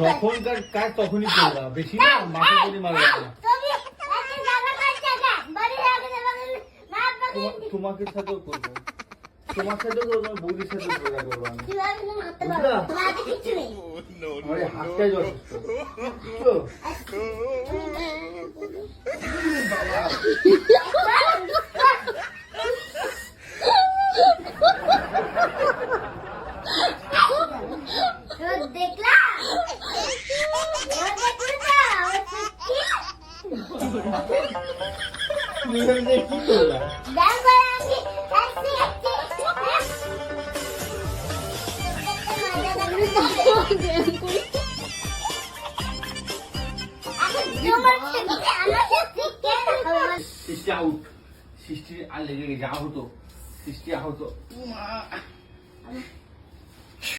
তখনকার কাজ তখনই করবা, বেশি না মাকে যদি মারবে না। তোমাকে সাথেও করবো, তোমার সাথেও করবো, বৌদির সাথেও করবো আমি। আমার হাতটাই যথেষ্ট। কি করলা? সৃষ্টি আউট, সৃষ্টি আর লেগে গেছে, আহত, সৃষ্টি আহত।